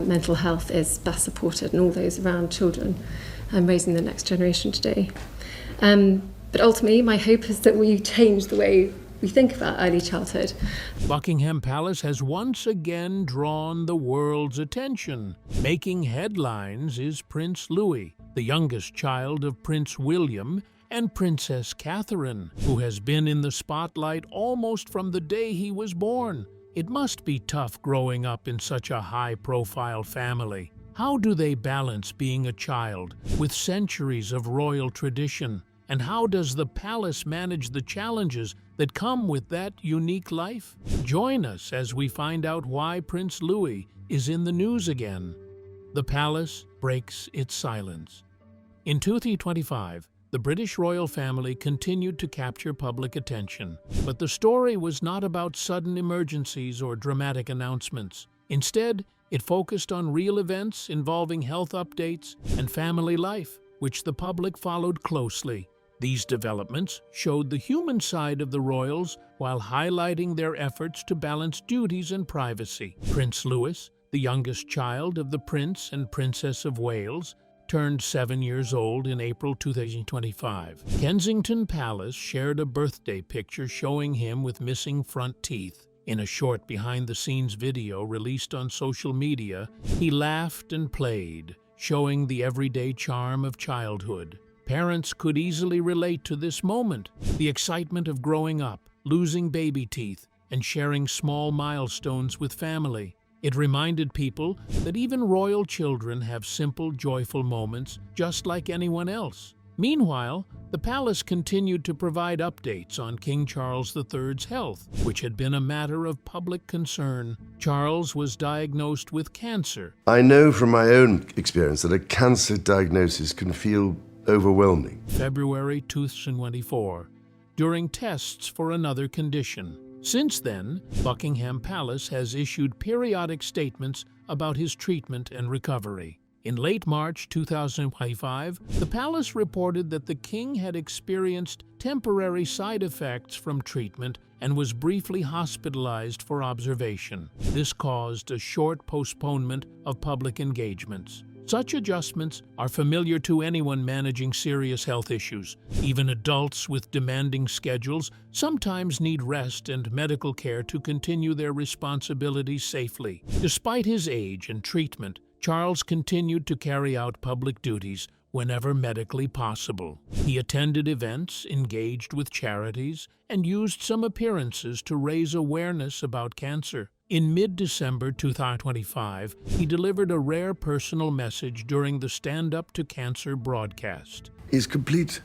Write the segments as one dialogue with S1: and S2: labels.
S1: mental health is best supported and all those around children and raising the next generation today. But ultimately, my hope is that we change the way we think about early childhood.
S2: Buckingham Palace has once again drawn the world's attention. Making headlines is Prince Louie, the youngest child of Prince William and Princess Catherine, who has been in the spotlight almost from the day he was born. It must be tough growing up in such a high-profile family. How do they balance being a child with centuries of royal tradition? And how does the palace manage the challenges that come with that unique life? Join us as we find out why Prince Louie is in the news again. The palace breaks its silence. In 2025, the British royal family continued to capture public attention. But the story was not about sudden emergencies or dramatic announcements. Instead, it focused on real events involving health updates and family life, which the public followed closely. These developments showed the human side of the royals while highlighting their efforts to balance duties and privacy. Prince Louis, the youngest child of the Prince and Princess of Wales, turned 7 years old in April 2025. Kensington Palace shared a birthday picture showing him with missing front teeth. In a short behind-the-scenes video released on social media, he laughed and played, showing the everyday charm of childhood. Parents could easily relate to this moment, the excitement of growing up, losing baby teeth, and sharing small milestones with family. It reminded people that even royal children have simple, joyful moments just like anyone else. Meanwhile, the palace continued to provide updates on King Charles III's health, which had been a matter of public concern. Charles was diagnosed with cancer.
S3: I know from my own experience that a cancer diagnosis can feel overwhelming.
S2: February 2024, during tests for another condition. Since then, Buckingham Palace has issued periodic statements about his treatment and recovery. In late March 2025, the palace reported that the king had experienced temporary side effects from treatment and was briefly hospitalized for observation. This caused a short postponement of public engagements. Such adjustments are familiar to anyone managing serious health issues. Even adults with demanding schedules sometimes need rest and medical care to continue their responsibilities safely. Despite his age and treatment, Charles continued to carry out public duties whenever medically possible. He attended events, engaged with charities, and used some appearances to raise awareness about cancer. In mid-December 2025, he delivered a rare personal message during the Stand Up to Cancer broadcast.
S3: It's complete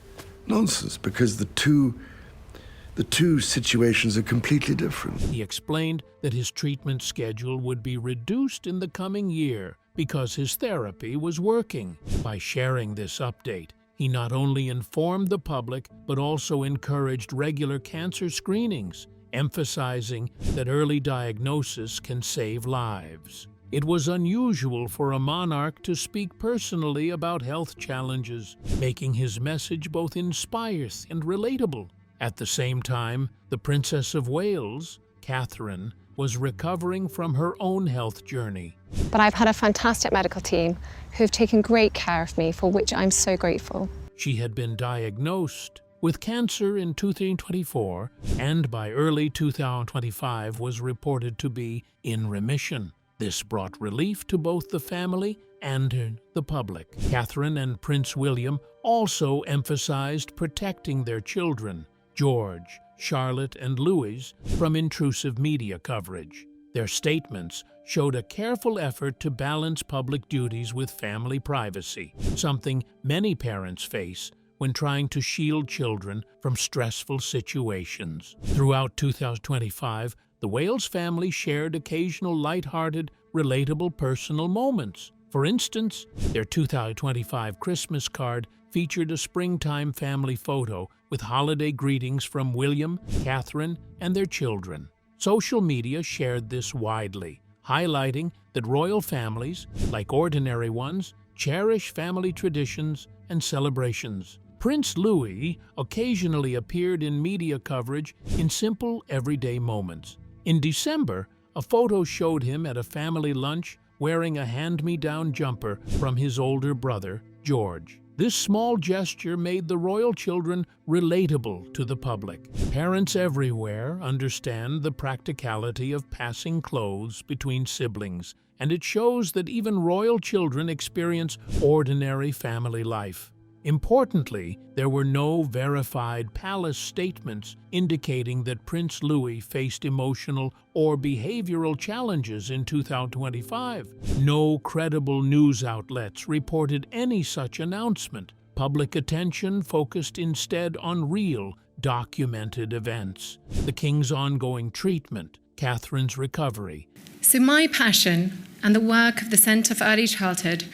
S3: nonsense because the two situations are completely different.
S2: He explained that his treatment schedule would be reduced in the coming year because his therapy was working. By sharing this update, he not only informed the public but also encouraged regular cancer screenings, emphasizing that early diagnosis can save lives. It was unusual for a monarch to speak personally about health challenges, making his message both inspiring and relatable. At the same time, the Princess of Wales, Catherine, was recovering from her own health journey.
S4: But I've had a fantastic medical team who've taken great care of me, for which I'm so grateful.
S2: She had been diagnosed with cancer in 2024 and by early 2025 was reported to be in remission. This brought relief to both the family and the public. Catherine and Prince William also emphasized protecting their children, George, Charlotte, and Louis, from intrusive media coverage. Their statements showed a careful effort to balance public duties with family privacy, something many parents face when trying to shield children from stressful situations. Throughout 2025, the Wales family shared occasional lighthearted, relatable personal moments. For instance, their 2025 Christmas card featured a springtime family photo with holiday greetings from William, Catherine, and their children. Social media shared this widely, highlighting that royal families, like ordinary ones, cherish family traditions and celebrations. Prince Louis occasionally appeared in media coverage in simple, everyday moments. In December, a photo showed him at a family lunch wearing a hand-me-down jumper from his older brother, George. This small gesture made the royal children relatable to the public. Parents everywhere understand the practicality of passing clothes between siblings, and it shows that even royal children experience ordinary family life. Importantly, there were no verified palace statements indicating that Prince Louis faced emotional or behavioral challenges in 2025. No credible news outlets reported any such announcement. Public attention focused instead on real, documented events: the king's ongoing treatment, Catherine's recovery.
S1: So my passion and the work of the Centre for Early Childhood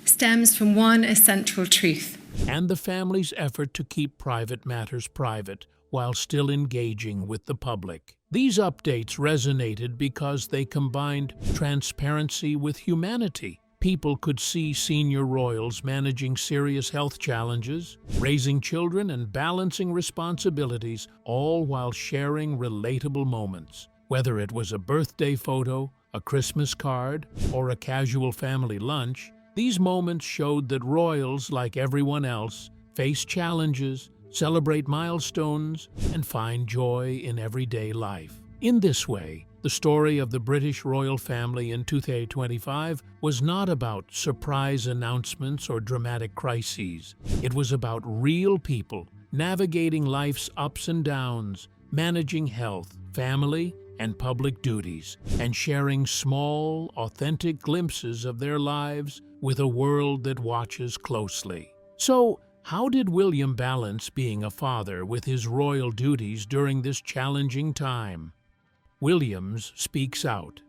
S1: stems from one essential truth:
S2: and the family's effort to keep private matters private while still engaging with the public. These updates resonated because they combined transparency with humanity. People could see senior royals managing serious health challenges, raising children, and balancing responsibilities, all while sharing relatable moments. Whether it was a birthday photo, a Christmas card, or a casual family lunch, these moments showed that royals, like everyone else, face challenges, celebrate milestones, and find joy in everyday life. In this way, the story of the British royal family in 2025 was not about surprise announcements or dramatic crises. It was about real people navigating life's ups and downs, managing health, family, and public duties, and sharing small, authentic glimpses of their lives with a world that watches closely. So, how did William balance being a father with his royal duties during this challenging time? Williams speaks out.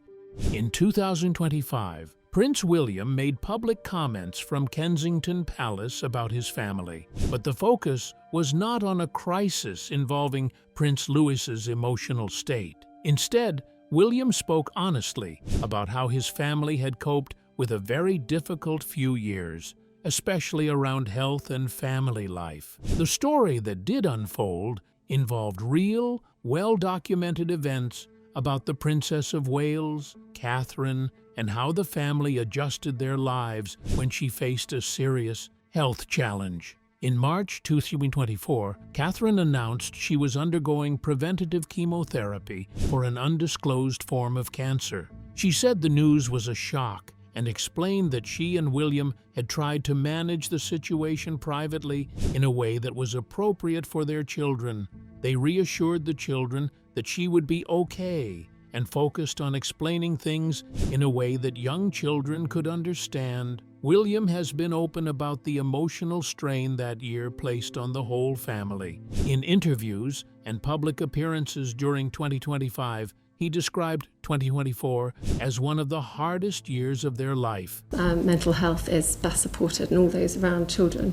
S2: In 2025, Prince William made public comments from Kensington Palace about his family, but the focus was not on a crisis involving Prince Louis's emotional state. Instead, William spoke honestly about how his family had coped with a very difficult few years, especially around health and family life. The story that did unfold involved real, well-documented events about the Princess of Wales, Catherine, and how the family adjusted their lives when she faced a serious health challenge. In March 2024, Catherine announced she was undergoing preventative chemotherapy for an undisclosed form of cancer. She said the news was a shock and explained that she and William had tried to manage the situation privately in a way that was appropriate for their children. They reassured the children that she would be okay and focused on explaining things in a way that young children could understand. William has been open about the emotional strain that year placed on the whole family. In interviews and public appearances during 2025, he described 2024 as one of the hardest years of their life.
S1: Mental health is best supported and all those around children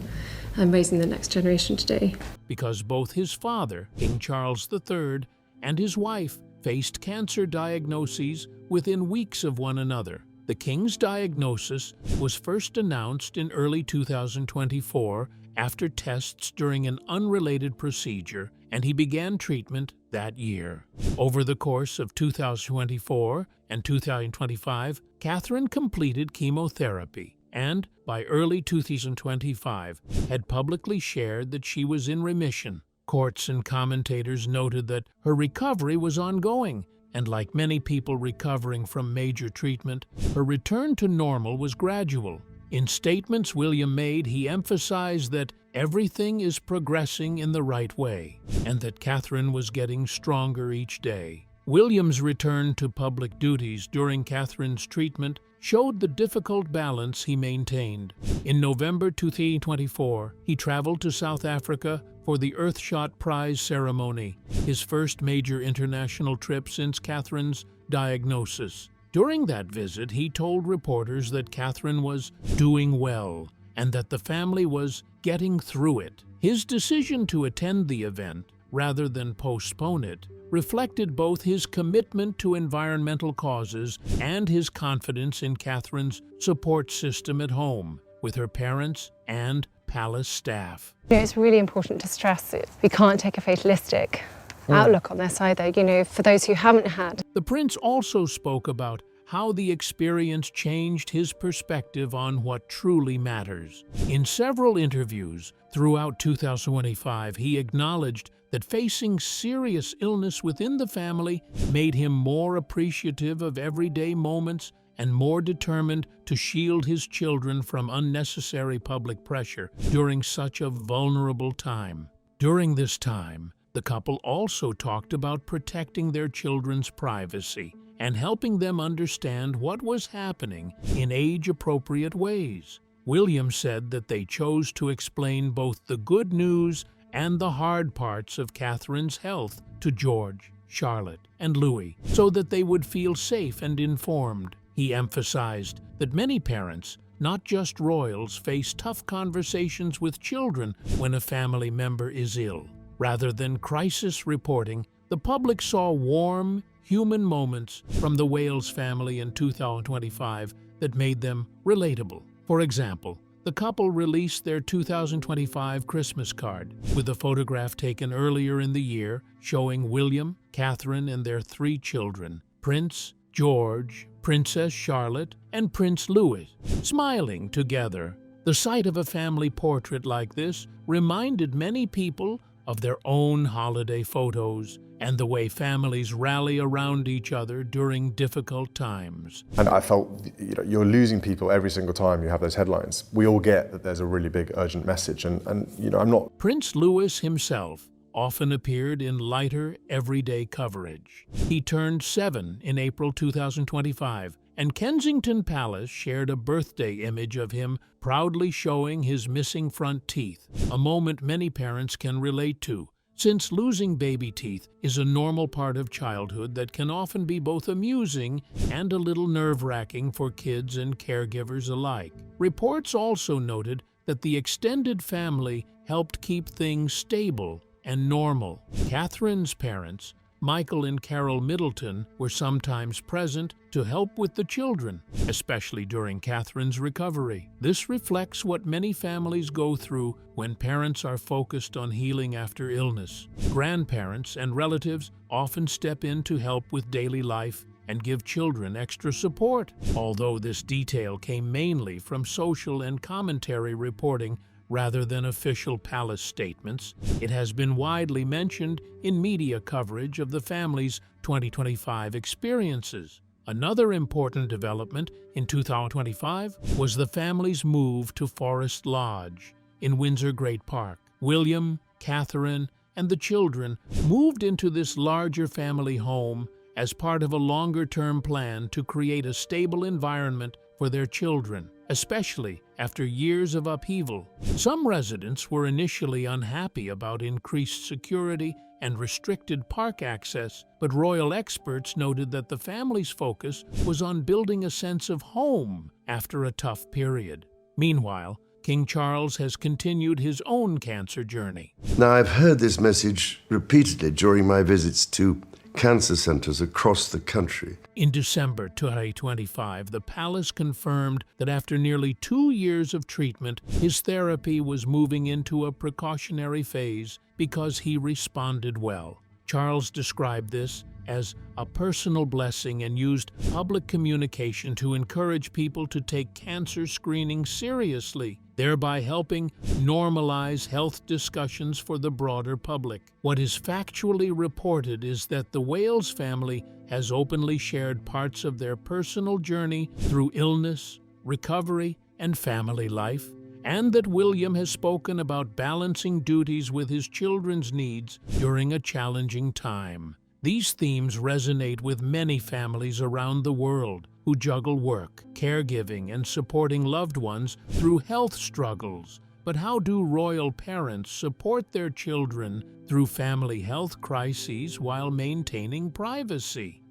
S1: and raising the next generation today.
S2: Because both his father, King Charles III, and his wife faced cancer diagnoses within weeks of one another. The king's diagnosis was first announced in early 2024 after tests during an unrelated procedure, and he began treatment that year. Over the course of 2024 and 2025, Catherine completed chemotherapy and, by early 2025, had publicly shared that she was in remission. Courts and commentators noted that her recovery was ongoing, and like many people recovering from major treatment, her return to normal was gradual. In statements William made, he emphasized that everything is progressing in the right way, and that Catherine was getting stronger each day. William's return to public duties during Catherine's treatment showed the difficult balance he maintained. In November 2024, he traveled to South Africa for the Earthshot Prize ceremony, his first major international trip since Catherine's diagnosis. During that visit, he told reporters that Catherine was doing well and that the family was getting through it. His decision to attend the event, rather than postpone it, reflected both his commitment to environmental causes and his confidence in Catherine's support system at home, with her parents and palace staff.
S4: It's really important to stress it. We can't take a fatalistic outlook on this either, for those who haven't had.
S2: The prince also spoke about how the experience changed his perspective on what truly matters. In several interviews throughout 2025, he acknowledged that facing serious illness within the family made him more appreciative of everyday moments and more determined to shield his children from unnecessary public pressure during such a vulnerable time. During this time, the couple also talked about protecting their children's privacy and helping them understand what was happening in age-appropriate ways. William said that they chose to explain both the good news and the hard parts of Catherine's health to George, Charlotte, and Louie, so that they would feel safe and informed. He emphasized that many parents, not just royals, face tough conversations with children when a family member is ill. Rather than crisis reporting, the public saw warm, human moments from the Wales family in 2025 that made them relatable. For example, the couple released their 2025 Christmas card with a photograph taken earlier in the year showing William, Catherine, and their 3 children, Prince George, Princess Charlotte, and Prince Louis, smiling together. The sight of a family portrait like this reminded many people of their own holiday photos and the way families rally around each other during difficult times.
S5: And I felt, you're losing people every single time you have those headlines. We all get that there's a really big urgent message, and I'm not...
S2: Prince Louis himself often appeared in lighter, everyday coverage. He turned 7 in April 2025, and Kensington Palace shared a birthday image of him proudly showing his missing front teeth, a moment many parents can relate to, since losing baby teeth is a normal part of childhood that can often be both amusing and a little nerve-wracking for kids and caregivers alike. Reports also noted that the extended family helped keep things stable and normal. Catherine's parents, Michael and Carol Middleton, were sometimes present to help with the children, especially during Catherine's recovery. This reflects what many families go through when parents are focused on healing after illness. Grandparents and relatives often step in to help with daily life and give children extra support. Although this detail came mainly from social and commentary reporting rather than official palace statements, it has been widely mentioned in media coverage of the family's 2025 experiences. Another important development in 2025 was the family's move to Forest Lodge in Windsor Great Park. William, Catherine, and the children moved into this larger family home as part of a longer-term plan to create a stable environment for their children, especially after years of upheaval. Some residents were initially unhappy about increased security and restricted park access, but royal experts noted that the family's focus was on building a sense of home after a tough period. Meanwhile, King Charles has continued his own cancer journey.
S3: Now, I've heard this message repeatedly during my visits to cancer centers across the country.
S2: In December 2025, the palace confirmed that after nearly 2 years of treatment, his therapy was moving into a precautionary phase because he responded well. Charles described this as a personal blessing and used public communication to encourage people to take cancer screening seriously, thereby helping normalize health discussions for the broader public. What is factually reported is that the Wales family has openly shared parts of their personal journey through illness, recovery, and family life, and that William has spoken about balancing duties with his children's needs during a challenging time. These themes resonate with many families around the world who juggle work, caregiving, and supporting loved ones through health struggles. But how do royal parents support their children through family health crises while maintaining privacy?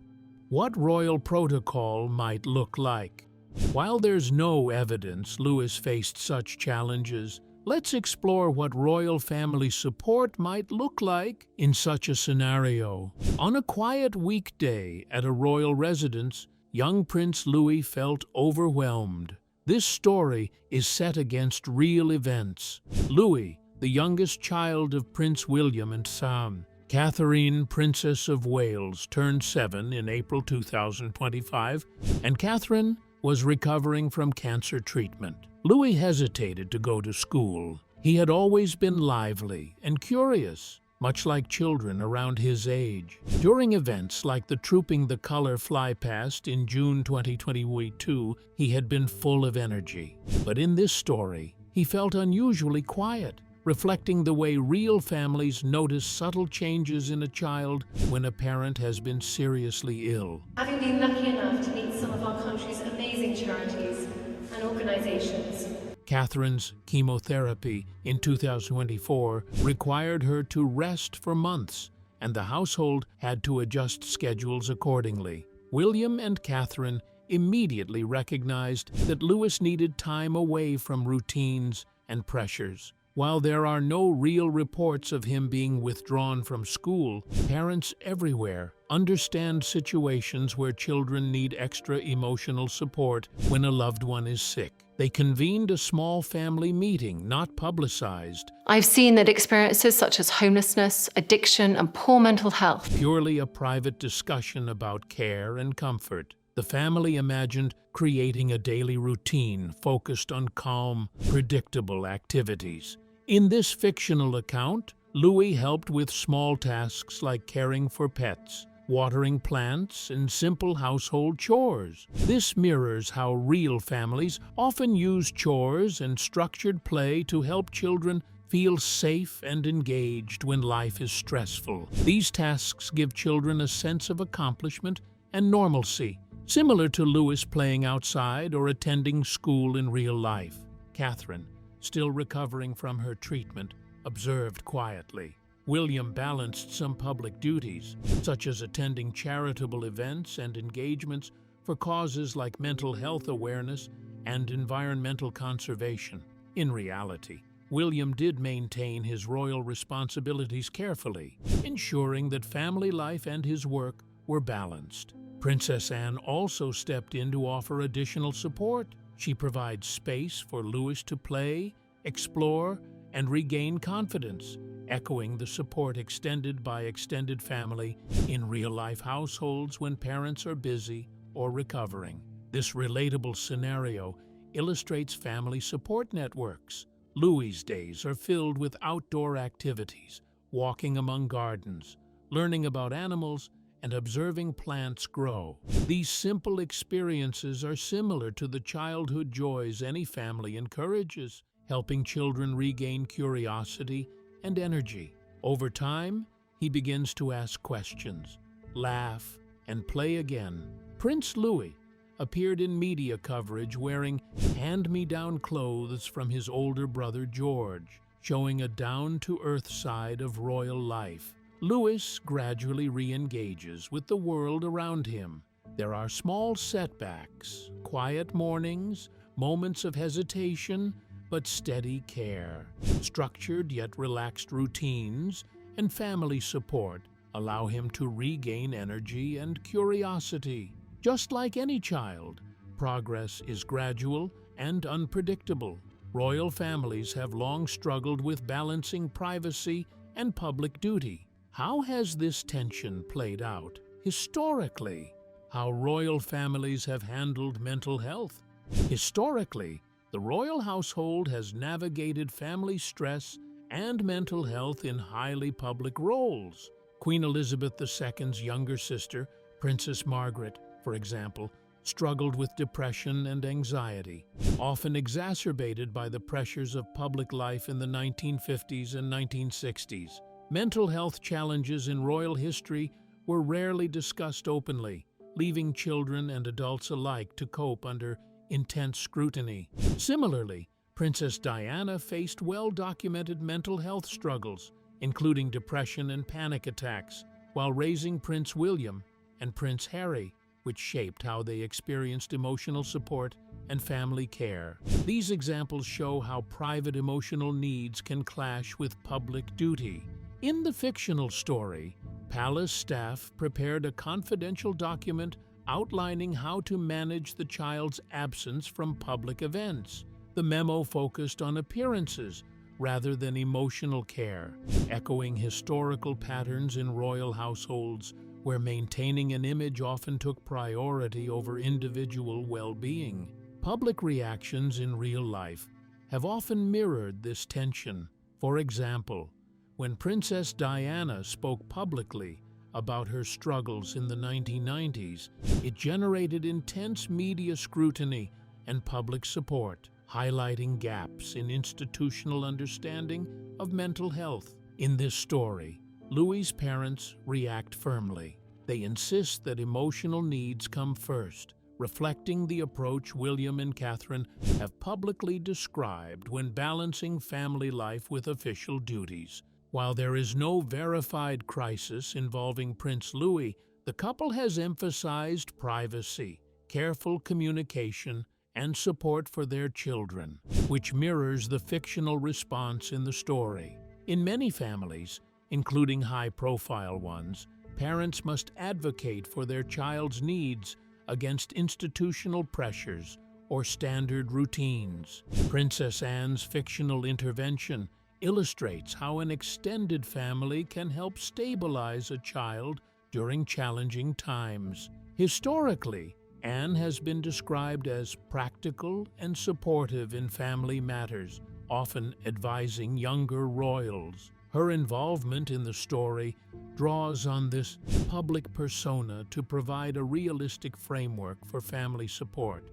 S2: What royal protocol might look like? While there's no evidence Louis faced such challenges, let's explore what royal family support might look like in such a scenario. On a quiet weekday at a royal residence, young Prince Louis felt overwhelmed. This story is set against real events. Louis, the youngest child of Prince William and Sam, Catherine, Princess of Wales, turned 7 in April 2025, and Catherine was recovering from cancer treatment. Louie hesitated to go to school. He had always been lively and curious, much like children around his age. During events like the Trooping the Colour Fly Past in June 2022, he had been full of energy. But in this story, he felt unusually quiet, reflecting the way real families notice subtle changes in a child when a parent has been seriously ill.
S1: Having been lucky enough to meet some of our country's amazing charities and organisations,
S2: Catherine's chemotherapy in 2024 required her to rest for months, and the household had to adjust schedules accordingly. William and Catherine immediately recognized that Louis needed time away from routines and pressures. While there are no real reports of him being withdrawn from school, parents everywhere understand situations where children need extra emotional support when a loved one is sick. They convened a small family meeting, not publicized,
S1: I've seen that experiences such as homelessness, addiction, and poor mental health
S2: purely a private discussion about care and comfort. The family imagined creating a daily routine focused on calm, predictable activities. In this fictional account, Louie helped with small tasks like caring for pets, watering plants, and simple household chores. This mirrors how real families often use chores and structured play to help children feel safe and engaged when life is stressful. These tasks give children a sense of accomplishment and normalcy, similar to Louis playing outside or attending school in real life. Catherine, still recovering from her treatment, observed quietly. William balanced some public duties, such as attending charitable events and engagements for causes like mental health awareness and environmental conservation. In reality, William did maintain his royal responsibilities carefully, ensuring that family life and his work were balanced. Princess Anne also stepped in to offer additional support. She provides space for Louis to play, explore, and regain confidence, echoing the support extended by extended family in real-life households when parents are busy or recovering. This relatable scenario illustrates family support networks. Louie's days are filled with outdoor activities, walking among gardens, learning about animals, and observing plants grow. These simple experiences are similar to the childhood joys any family encourages, helping children regain curiosity and energy. Over time, he begins to ask questions, laugh, and play again. Prince Louis appeared in media coverage wearing hand-me-down clothes from his older brother George, showing a down-to-earth side of royal life. Louis gradually re-engages with the world around him. There are small setbacks, quiet mornings, moments of hesitation, but steady care. Structured yet relaxed routines and family support allow him to regain energy and curiosity. Just like any child, progress is gradual and unpredictable. Royal families have long struggled with balancing privacy and public duty. How has this tension played out historically? How royal families have handled mental health? Historically, the royal household has navigated family stress and mental health in highly public roles. Queen Elizabeth II's younger sister, Princess Margaret, for example, struggled with depression and anxiety, often exacerbated by the pressures of public life in the 1950s and 1960s. Mental health challenges in royal history were rarely discussed openly, leaving children and adults alike to cope under intense scrutiny. Similarly, Princess Diana faced well-documented mental health struggles, including depression and panic attacks, while raising Prince William and Prince Harry, which shaped how they experienced emotional support and family care. These examples show how private emotional needs can clash with public duty. In the fictional story, palace staff prepared a confidential document outlining how to manage the child's absence from public events. The memo focused on appearances rather than emotional care, echoing historical patterns in royal households where maintaining an image often took priority over individual well-being. Public reactions in real life have often mirrored this tension. For example, when Princess Diana spoke publicly about her struggles in the 1990s, it generated intense media scrutiny and public support, highlighting gaps in institutional understanding of mental health. In this story, Louie's parents react firmly. They insist that emotional needs come first, reflecting the approach William and Catherine have publicly described when balancing family life with official duties. While there is no verified crisis involving Prince Louis, the couple has emphasized privacy, careful communication, and support for their children, which mirrors the fictional response in the story. In many families, including high-profile ones, parents must advocate for their child's needs against institutional pressures or standard routines. Princess Anne's fictional intervention illustrates how an extended family can help stabilize a child during challenging times. Historically, Anne has been described as practical and supportive in family matters, often advising younger royals. Her involvement in the story draws on this public persona to provide a realistic framework for family support,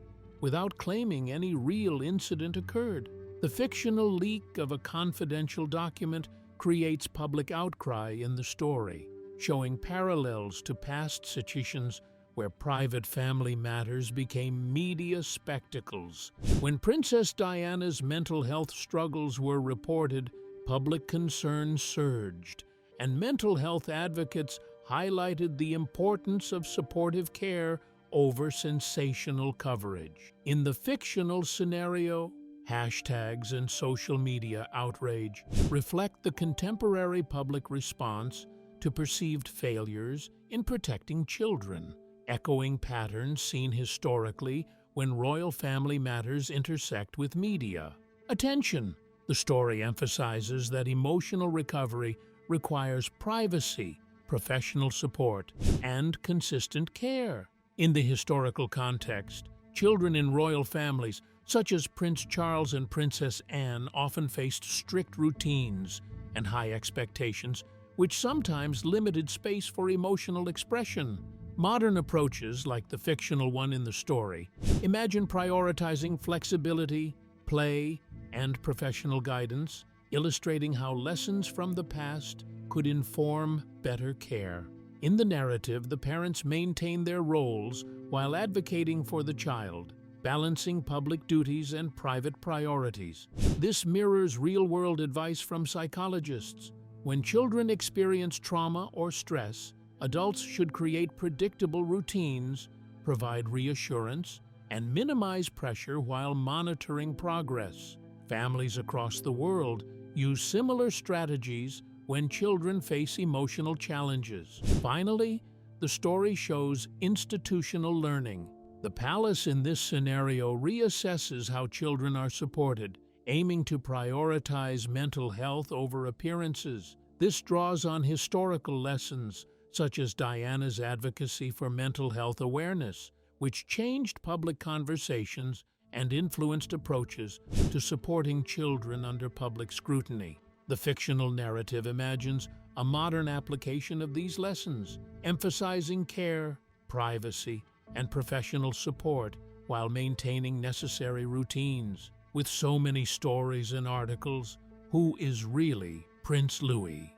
S2: without claiming any real incident occurred. The fictional leak of a confidential document creates public outcry in the story, showing parallels to past situations where private family matters became media spectacles. When Princess Diana's mental health struggles were reported, public concern surged, and mental health advocates highlighted the importance of supportive care over sensational coverage. In the fictional scenario, hashtags and social media outrage reflect the contemporary public response to perceived failures in protecting children, echoing patterns seen historically when royal family matters intersect with media. Attention! The story emphasizes that emotional recovery requires privacy, professional support, and consistent care. In the historical context, children in royal families, such as Prince Charles and Princess Anne, often faced strict routines and high expectations, which sometimes limited space for emotional expression. Modern approaches, like the fictional one in the story, imagine prioritizing flexibility, play, and professional guidance, illustrating how lessons from the past could inform better care. In the narrative, the parents maintain their roles while advocating for the child, balancing public duties and private priorities. This mirrors real-world advice from psychologists. When children experience trauma or stress, adults should create predictable routines, provide reassurance, and minimize pressure while monitoring progress. Families across the world use similar strategies when children face emotional challenges. Finally, the story shows institutional learning. The palace in this scenario reassesses how children are supported, aiming to prioritize mental health over appearances. This draws on historical lessons, such as Diana's advocacy for mental health awareness, which changed public conversations and influenced approaches to supporting children under public scrutiny. The fictional narrative imagines a modern application of these lessons, emphasizing care, privacy, and professional support while maintaining necessary routines. With so many stories and articles, who is really Prince Louis?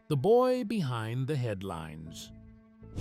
S2: The boy behind the headlines.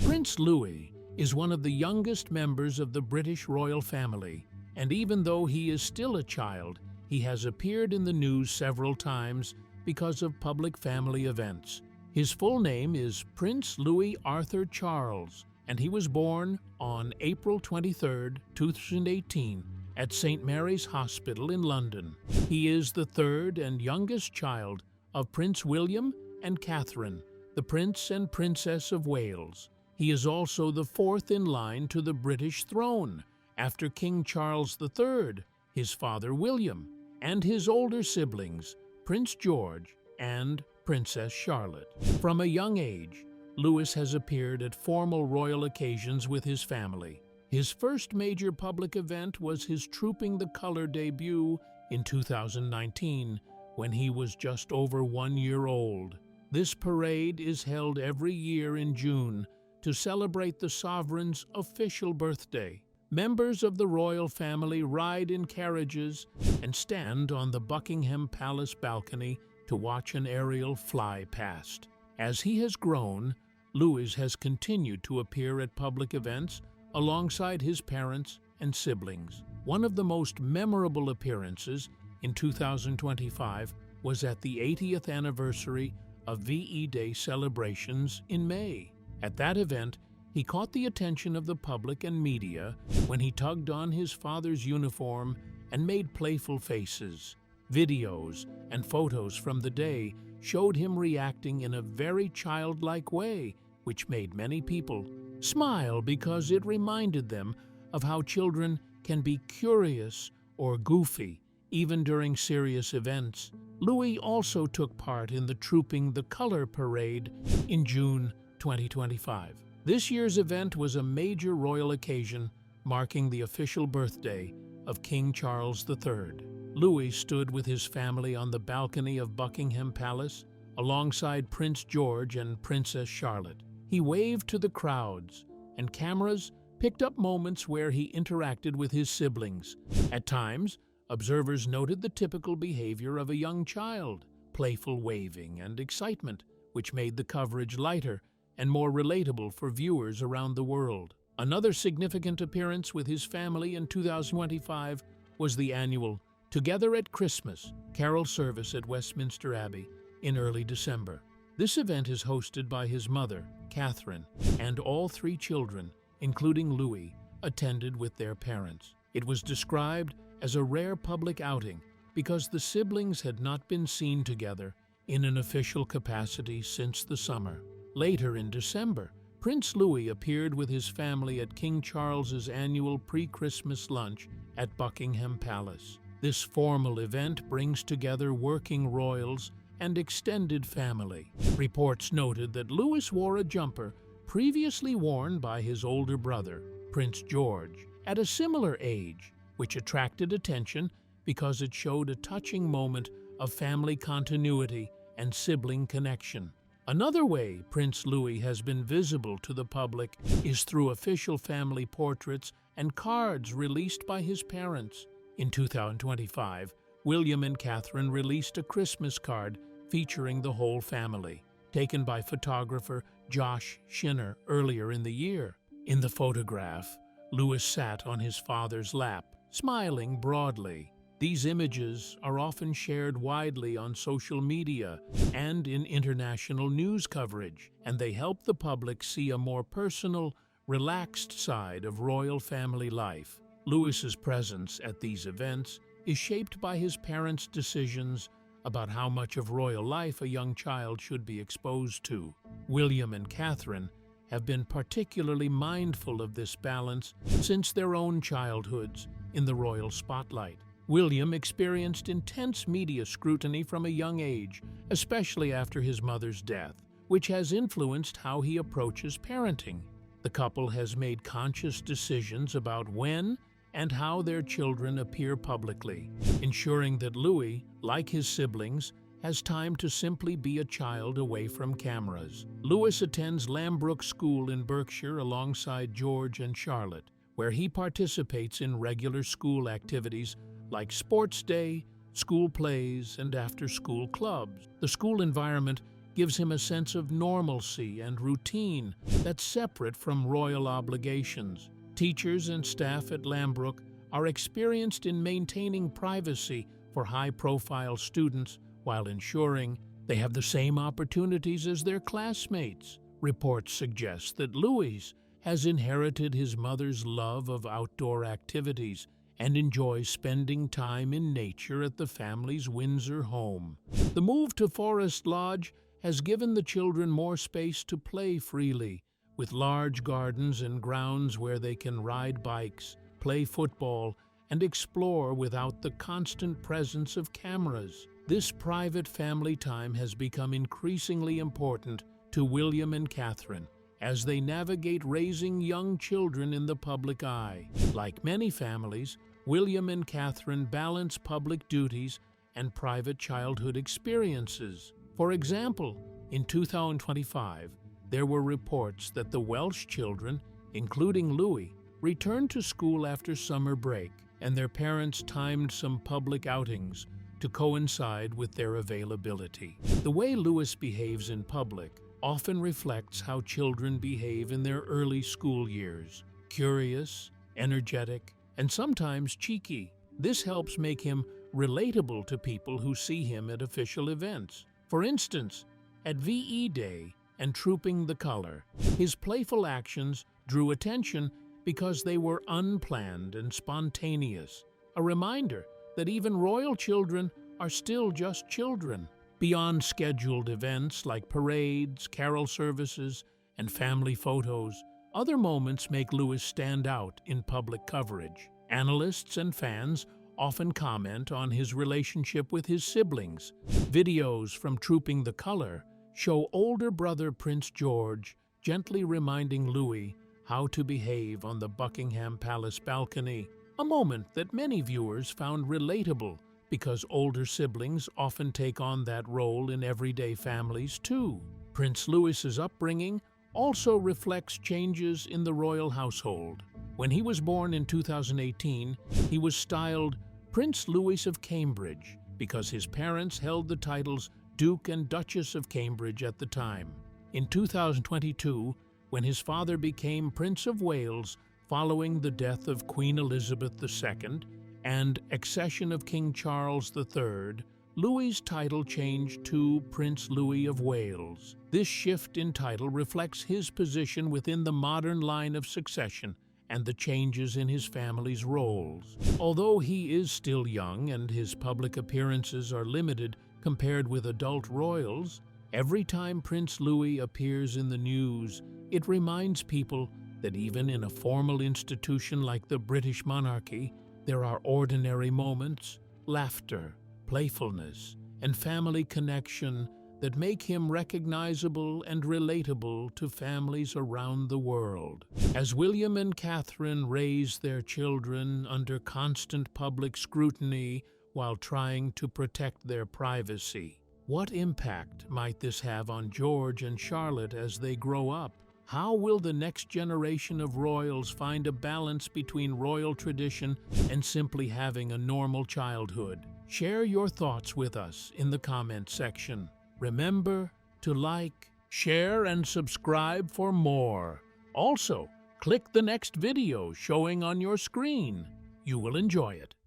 S2: Prince Louis is one of the youngest members of the British royal family, and even though he is still a child, he has appeared in the news several times because of public family events. His full name is Prince Louis Arthur Charles, and he was born on April 23, 2018, at St. Mary's Hospital in London. He is the third and youngest child of Prince William and Catherine, the Prince and Princess of Wales. He is also the fourth in line to the British throne, after King Charles III, his father William, and his older siblings, Prince George, and Princess Charlotte. From a young age, Louis has appeared at formal royal occasions with his family. His first major public event was his Trooping the Colour debut in 2019, when he was just over 1 year old. This parade is held every year in June to celebrate the sovereign's official birthday. Members of the royal family ride in carriages and stand on the Buckingham Palace balcony to watch an aerial fly past. As he has grown, Louis has continued to appear at public events alongside his parents and siblings. One of the most memorable appearances in 2025 was at the 80th anniversary of VE Day celebrations in May. At that event, he caught the attention of the public and media when he tugged on his father's uniform and made playful faces. Videos and photos from the day showed him reacting in a very childlike way, which made many people smile because it reminded them of how children can be curious or goofy, even during serious events. Louis also took part in the Trooping the Colour parade in June 2025. This year's event was a major royal occasion marking the official birthday of King Charles III. Louis stood with his family on the balcony of Buckingham Palace alongside Prince George and Princess Charlotte. He waved to the crowds, and cameras picked up moments where he interacted with his siblings. At times, observers noted the typical behavior of a young child, playful waving and excitement, which made the coverage lighter and more relatable for viewers around the world. Another significant appearance with his family in 2025 was the annual Together at Christmas carol service at Westminster Abbey in early December. This event is hosted by his mother, Catherine, and all 3 children, including Louis, attended with their parents. It was described as a rare public outing because the siblings had not been seen together in an official capacity since the summer. Later in December, Prince Louis appeared with his family at King Charles's annual pre-Christmas lunch at Buckingham Palace. This formal event brings together working royals and extended family. Reports noted that Louis wore a jumper previously worn by his older brother, Prince George, at a similar age, which attracted attention because it showed a touching moment of family continuity and sibling connection. Another way Prince Louis has been visible to the public is through official family portraits and cards released by his parents. In 2025, William and Catherine released a Christmas card featuring the whole family, taken by photographer Josh Schinner earlier in the year. In the photograph, Louis sat on his father's lap, smiling broadly. These images are often shared widely on social media and in international news coverage, and they help the public see a more personal, relaxed side of royal family life. Louis's presence at these events is shaped by his parents' decisions about how much of royal life a young child should be exposed to. William and Catherine have been particularly mindful of this balance since their own childhoods in the royal spotlight. William experienced intense media scrutiny from a young age, especially after his mother's death, which has influenced how he approaches parenting. The couple has made conscious decisions about when and how their children appear publicly, ensuring that Louis, like his siblings, has time to simply be a child away from cameras. Louis attends Lambrook School in Berkshire alongside George and Charlotte, where he participates in regular school activities like sports day, school plays, and after-school clubs. The school environment gives him a sense of normalcy and routine that's separate from royal obligations. Teachers and staff at Lambrook are experienced in maintaining privacy for high-profile students while ensuring they have the same opportunities as their classmates. Reports suggest that Louis has inherited his mother's love of outdoor activities and enjoys spending time in nature at the family's Windsor home. The move to Forest Lodge has given the children more space to play freely, with large gardens and grounds where they can ride bikes, play football, and explore without the constant presence of cameras. This private family time has become increasingly important to William and Catherine as they navigate raising young children in the public eye. Like many families, William and Catherine balance public duties and private childhood experiences. For example, in 2025, there were reports that the Welsh children, including Louie, returned to school after summer break, and their parents timed some public outings to coincide with their availability. The way Louis behaves in public often reflects how children behave in their early school years: curious, energetic, and sometimes cheeky. This helps make him relatable to people who see him at official events. For instance, at VE Day and Trooping the Colour, his playful actions drew attention because they were unplanned and spontaneous, a reminder that even royal children are still just children. Beyond scheduled events like parades, carol services, and family photos, other moments make Louis stand out in public coverage. Analysts and fans often comment on his relationship with his siblings. Videos from Trooping the Colour show older brother Prince George gently reminding Louis how to behave on the Buckingham Palace balcony, a moment that many viewers found relatable because older siblings often take on that role in everyday families too. Prince Louis's upbringing also reflects changes in the royal household. When he was born in 2018, he was styled Prince Louis of Cambridge because his parents held the titles Duke and Duchess of Cambridge at the time. In 2022, when his father became Prince of Wales following the death of Queen Elizabeth II and accession of King Charles III, Louis's title changed to Prince Louis of Wales. This shift in title reflects his position within the modern line of succession and the changes in his family's roles. Although he is still young and his public appearances are limited compared with adult royals, every time Prince Louis appears in the news, it reminds people that even in a formal institution like the British monarchy, there are ordinary moments, laughter, playfulness, and family connection that make him recognizable and relatable to families around the world. As William and Catherine raise their children under constant public scrutiny while trying to protect their privacy, what impact might this have on George and Charlotte as they grow up? How will the next generation of royals find a balance between royal tradition and simply having a normal childhood? Share your thoughts with us in the comment section. Remember to like, share, and subscribe for more. Also, click the next video showing on your screen. You will enjoy it.